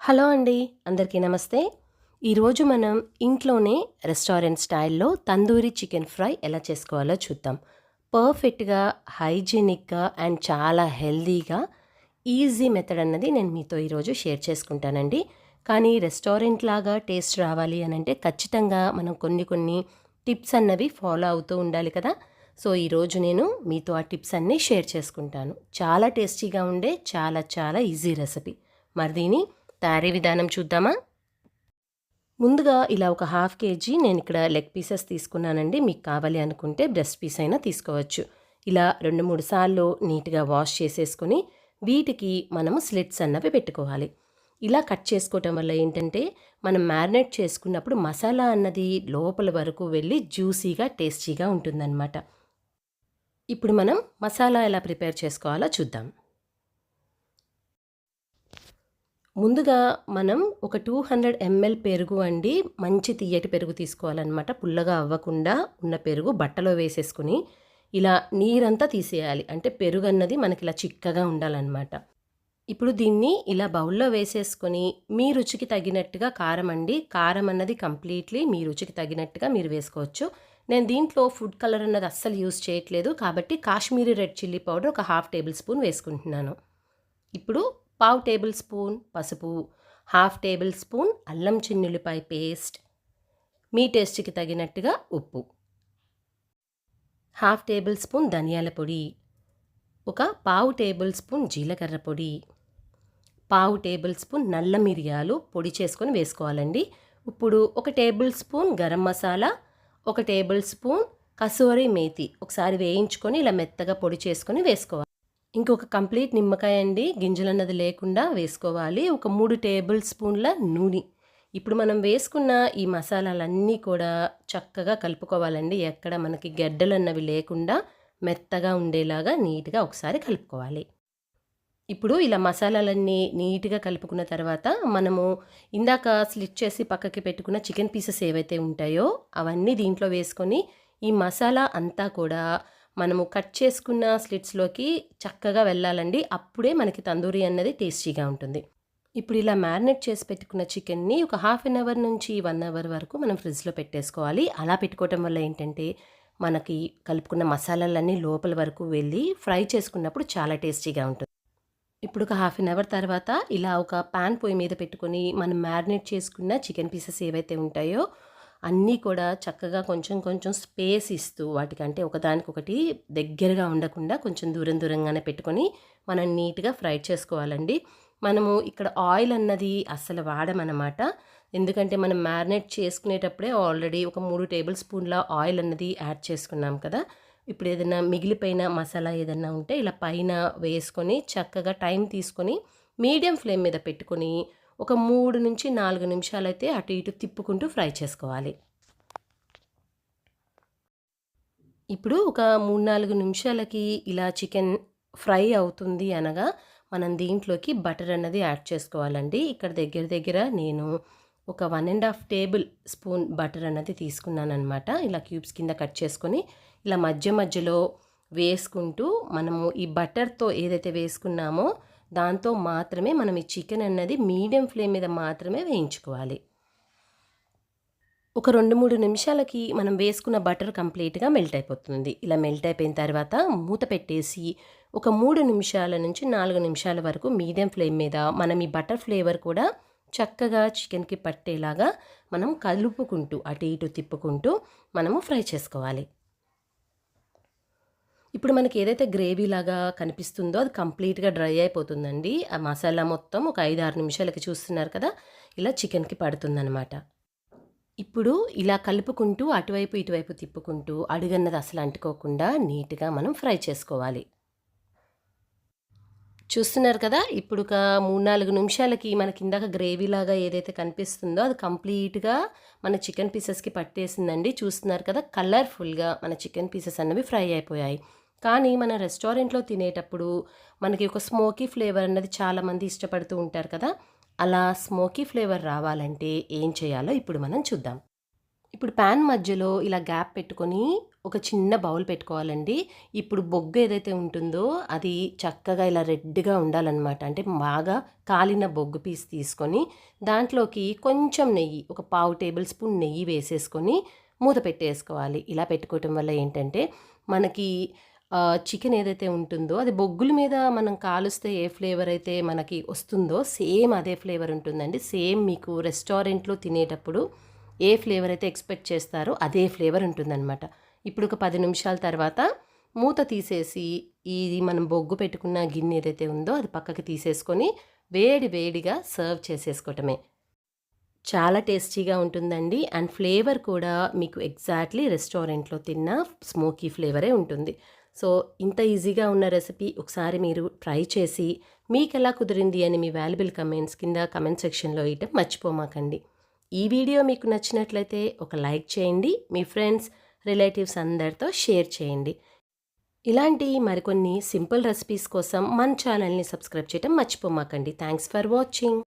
Hello అండి. అందరికీ నమస్తే. ఈరోజు మనం ఇంట్లోనే రెస్టారెంట్ స్టైల్‌లో తందూరి చికెన్ ఫ్రై ఎలా చేసుకోవాలో చూద్దాం. పర్ఫెక్ట్‌గా, హైజీనిక్‌గా అండ్ చాలా హెల్తీగా ఈజీ మెథడ్ అన్నది నేను మీతో ఈరోజు షేర్ చేసుకుంటానండి. కానీ రెస్టారెంట్ లాగా టేస్ట్ రావాలి అనంటే ఖచ్చితంగా మనం కొన్ని టిప్స్ అన్నవి ఫాలో అవుతూ ఉండాలి కదా! సో, ఈరోజు నేను మీతో ఆ టిప్స్ అన్నీ షేర్ చేసుకుంటాను. చాలా టేస్టీగా ఉండే చాలా ఈజీ రెసిపీ. మరి దీని తయారీ విధానం చూద్దామా? ముందుగా ఇలా ఒక హాఫ్ కేజీ నేనిక్కడ లెగ్ పీసెస్ తీసుకున్నానండి. మీకు కావాలి అనుకుంటే బ్రెస్ట్ పీస్ అయినా తీసుకోవచ్చు. ఇలా 2, 3 సార్లు నీట్‌గా వాష్ చేసేసుకొని వీటికి మనము స్లిట్స్ అన్నవి పెట్టుకోవాలి. ఇలా కట్ చేసుకోవటం వల్ల ఏంటంటే మనం మ్యారినేట్ చేసుకున్నప్పుడు మసాలా అన్నది లోపల వరకు వెళ్ళి జ్యూసీగా, టేస్టీగా ఉంటుందనమాట. ఇప్పుడు మనం మసాలా ఎలా ప్రిపేర్ చేసుకోవాలో చూద్దాం. ముందుగా మనం ఒక 200 ఎంఎల్ పెరుగు అండి. మంచి తియ్యటి పెరుగు తీసుకోవాలనమాట. పుల్లగా అవ్వకుండా ఉన్న పెరుగు బట్టలో వేసేసుకొని ఇలా నీరంతా తీసేయాలి. అంటే పెరుగన్నది మనకిలా చిక్కగా ఉండాలనమాట. ఇప్పుడు దీన్ని ఇలా బౌల్‌లో వేసేసుకొని మీ రుచికి తగినట్టుగా కారం అండి. కారం అన్నది కంప్లీట్‌లీ మీ రుచికి తగినట్టుగా మీరు వేసుకోవచ్చు. నేను దీంట్లో ఫుడ్ కలర్ అన్నది అస్సలు యూజ్ చేయట్లేదు. కాబట్టి కాశ్మీరీ రెడ్ చిల్లీ పౌడర్ ఒక హాఫ్ టేబుల్ స్పూన్ వేసుకుంటున్నాను. ఇప్పుడు పావు టేబుల్ స్పూన్ పసుపు, హాఫ్ టేబుల్ స్పూన్ అల్లం చిన్నుల్లిపాయ పేస్ట్, మీ టేస్ట్‌కి తగినట్టుగా ఉప్పు, హాఫ్ టేబుల్ స్పూన్ ధనియాల పొడి, ఒక పావు టేబుల్ స్పూన్ జీలకర్ర పొడి, పావు టేబుల్ స్పూన్ నల్ల మిరియాలు పొడి చేసుకొని వేసుకోవాలండి. ఇప్పుడు ఒక టేబుల్ స్పూన్ గరం మసాలా, ఒక టేబుల్ స్పూన్ కసూరి మేతి ఒకసారి వేయించుకొని ఇలా మెత్తగా పొడి చేసుకొని వేసుకోవాలి. ఇంకొక కంప్లీట్ నిమ్మకాయ అండి, గింజలన్నది లేకుండా వేసుకోవాలి. ఒక 3 టేబుల్ స్పూన్ల నూనె. ఇప్పుడు మనం వేసుకున్న ఈ మసాలాలన్నీ కూడా చక్కగా కలుపుకోవాలండి. ఎక్కడ మనకి గెడ్డలన్నవి లేకుండా మెత్తగా ఉండేలాగా నీట్‌గా ఒకసారి కలుపుకోవాలి. ఇప్పుడు ఇలా మసాలాలన్నీ నీట్‌గా కలుపుకున్న తర్వాత మనము ఇందాక స్లిట్ చేసి పక్కకి పెట్టుకున్న చికెన్ పీసెస్ ఏవైతే ఉంటాయో అవన్నీ దీంట్లో వేసుకొని ఈ మసాలా అంతా కూడా మనము కట్ చేసుకున్న స్లిట్స్‌లోకి చక్కగా వెళ్ళాలండి. అప్పుడే మనకి తందూరి అన్నది టేస్టీగా ఉంటుంది. ఇప్పుడు ఇలా మ్యారినేట్ చేసి పెట్టుకున్న చికెన్‌ని ఒక హాఫ్ అన్ అవర్ నుంచి 1 అవర్ వరకు మనం ఫ్రిడ్జ్‌లో పెట్టేసుకోవాలి. అలా పెట్టుకోవటం వల్ల ఏంటంటే మనకి కలుపుకున్న మసాలాలన్నీ లోపల వరకు వెళ్ళి ఫ్రై చేసుకున్నప్పుడు చాలా టేస్టీగా ఉంటుంది. ఇప్పుడు ఒక హాఫ్ అన్ అవర్ తర్వాత ఇలా ఒక పాన్ పొయ్యి మీద పెట్టుకొని మనం మ్యారినేట్ చేసుకున్న చికెన్ పీసెస్ ఏవైతే ఉంటాయో అన్నీ కూడా చక్కగా కొంచెం స్పేస్ ఇస్తూ వాటికంటే ఒకదానికొకటి దగ్గరగా ఉండకుండా కొంచెం దూరంగానే పెట్టుకొని మనం నీట్‌గా ఫ్రై చేసుకోవాలండి. మనము ఇక్కడ ఆయిల్ అన్నది అస్సలు వాడమనమాట. ఎందుకంటే మనం మ్యారినేట్ చేసుకునేటప్పుడే ఆల్రెడీ ఒక 3 టేబుల్ స్పూన్ల ఆయిల్ అన్నది యాడ్ చేసుకున్నాం కదా! ఇప్పుడు ఏదైనా మిగిలిపోయిన మసాలా ఏదన్నా ఉంటే ఇలా పైన వేసుకొని చక్కగా టైం తీసుకొని మీడియం ఫ్లేమ్ మీద పెట్టుకొని ఒక 3-4 నిమిషాలైతే అటు ఇటు తిప్పుకుంటూ ఫ్రై చేసుకోవాలి. ఇప్పుడు ఒక 3-4 నిమిషాలకి ఇలా చికెన్ ఫ్రై అవుతుంది అనగా మనం దీంట్లోకి బటర్ అన్నది యాడ్ చేసుకోవాలండి. ఇక్కడ దగ్గర నేను ఒక 1 ½ టేబుల్ స్పూన్ బటర్ అన్నది తీసుకున్నాననమాట. ఇలా క్యూబ్స్ కింద కట్ చేసుకొని ఇలా మధ్యలో వేసుకుంటూ మనము ఈ బటర్‌తో ఏదైతే వేసుకున్నామో దాంతో మాత్రమే మనం ఈ చికెన్ అన్నది మీడియం ఫ్లేమ్ మీద మాత్రమే వేయించుకోవాలి. ఒక 2, 3 నిమిషాలకి మనం వేసుకున్న బటర్ కంప్లీట్‌గా మెల్ట్ అయిపోతుంది. ఇలా మెల్ట్ అయిపోయిన తర్వాత మూత పెట్టేసి ఒక 3 నిమిషాల నుంచి 4 నిమిషాల వరకు మీడియం ఫ్లేమ్ మీద మనం ఈ బటర్ ఫ్లేవర్ కూడా చక్కగా చికెన్‌కి పట్టేలాగా మనం కలుపుకుంటూ అటు ఇటు తిప్పుకుంటూ మనము ఫ్రై చేసుకోవాలి. ఇప్పుడు మనకి ఏదైతే గ్రేవీలాగా కనిపిస్తుందో అది కంప్లీట్‌గా డ్రై అయిపోతుందండి. ఆ మసాలా మొత్తం ఒక 5, 6 నిమిషాలకి చూస్తున్నారు కదా! ఇలా చికెన్‌కి పడుతుందనమాట. ఇప్పుడు ఇలా కలుపుకుంటూ అటువైపు, ఇటువైపు తిప్పుకుంటూ అడుగన్నది అసలు అంటుకోకుండా నీట్‌గా మనం ఫ్రై చేసుకోవాలి. చూస్తున్నారు కదా! ఇప్పుడు ఒక 3, 4 నిమిషాలకి మనకిందాక గ్రేవీలాగా ఏదైతే కనిపిస్తుందో అది కంప్లీట్‌గా మన చికెన్ పీసెస్‌కి పట్టేసిందండి. చూస్తున్నారు కదా! కలర్‌ఫుల్‌గా మన చికెన్ పీసెస్ అన్నవి ఫ్రై అయిపోయాయి. కానీ మన రెస్టారెంట్‌లో తినేటప్పుడు మనకి ఒక స్మోకీ ఫ్లేవర్ అన్నది చాలామంది ఇష్టపడుతూ ఉంటారు కదా! అలా స్మోకీ ఫ్లేవర్ రావాలంటే ఏం చేయాలో ఇప్పుడు మనం చూద్దాం. ఇప్పుడు పాన్ మధ్యలో ఇలా గ్యాప్ పెట్టుకొని ఒక చిన్న బౌల్ పెట్టుకోవాలండి. ఇప్పుడు బొగ్గు ఏదైతే ఉంటుందో అది చక్కగా ఇలా రెడ్‌గా ఉండాలనమాట. అంటే బాగా కాలిన బొగ్గు పీస్ తీసుకొని దాంట్లోకి కొంచెం నెయ్యి, ఒక పావు టేబుల్ స్పూన్ నెయ్యి వేసేసుకొని మూత పెట్టేసుకోవాలి. ఇలా పెట్టుకోవటం వల్ల ఏంటంటే మనకి చికెన్ ఏదైతే ఉంటుందో అది బొగ్గుల మీద మనం కాలుస్తే ఏ ఫ్లేవర్ అయితే మనకి వస్తుందో సేమ్ అదే ఫ్లేవర్ ఉంటుందండి. సేమ్ మీకు రెస్టారెంట్‌లో తినేటప్పుడు ఏ ఫ్లేవర్ అయితే ఎక్స్‌పెక్ట్ చేస్తారో అదే ఫ్లేవర్ ఉంటుందనమాట. ఇప్పుడు ఒక 10 నిమిషాల తర్వాత మూత తీసేసి ఇది మనం బొగ్గు పెట్టుకున్న గిన్నె ఏదైతే ఉందో అది పక్కకి తీసేసుకొని వేడి వేడిగా సర్వ్ చేసేసుకోవటమే. చాలా టేస్టీగా ఉంటుందండి. అండ్ ఫ్లేవర్ కూడా మీకు ఎగ్జాక్ట్‌లీ రెస్టారెంట్‌లో తిన్న స్మోకీ ఫ్లేవరే ఉంటుంది. సో, ఇంత ఈజీగా ఉన్న రెసిపీ ఒకసారి మీరు ట్రై చేసి మీకెలా కుదిరింది అని మీ వాల్యుబుల్ కమెంట్స్ కింద కమెంట్ సెక్షన్‌లో ఇయటం మర్చిపోమాకండి. ఈ వీడియో మీకు నచ్చినట్లయితే ఒక లైక్ చేయండి. మీ ఫ్రెండ్స్, రిలేటివ్స్ అందరితో షేర్ చేయండి. ఇలాంటి మరికొన్ని సింపుల్ రెసిపీస్ కోసం మన ఛానల్‌ని సబ్స్క్రైబ్ చేయటం మర్చిపోమాకండి. Thanks for watching.